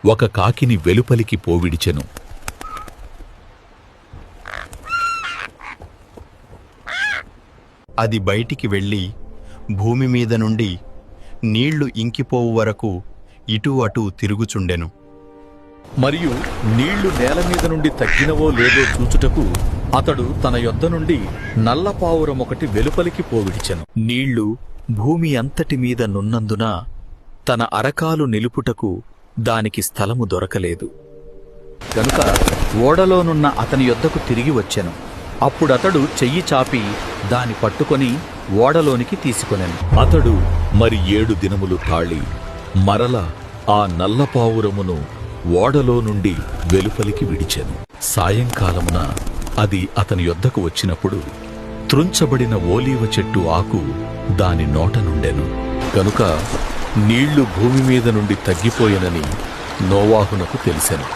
ఒక కాకిని వెలుపలికి పోవిడిచెను. అది బయటికి వెళ్ళి భూమి మీద నుండి నీళ్లు ఇంకిపోవు వరకు ఇటూ అటూ తిరుగుచుండెను. మరియు నీళ్లు నేల మీద నుండి తగ్గినవో లేదో చూచుటకు అతడు తన యొద్ద నుండి నల్లపావురమొకటి వెలుపలికి పోవిడిచెను. నీళ్లు భూమి అంతటి మీద నున్నందున తన అరకాలు నిలుపుటకు దానికి స్థలము దొరకలేదు. గనుక ఓడలోనున్న అతని యొద్దకు తిరిగి వచ్చెను. అప్పుడతడు చెయ్యి చాపి దాని పట్టుకొని ఓడలోనికి తీసుకొనెను. అతడు మరి 7 దినములు తాళి మరల ఆ నల్లపావురమును ఓడలో నుండి వెలుపలికి విడిచెను. సాయంకాలమున అది అతని యొద్దకు వచ్చినప్పుడు త్రుంచబడిన ఓలీవ చెట్టు ఆకు దాని నోట నుండెను. గనుక నీళ్లు భూమి మీద నుండి తగ్గిపోయెనని నోవాహునకు తెలిసెను.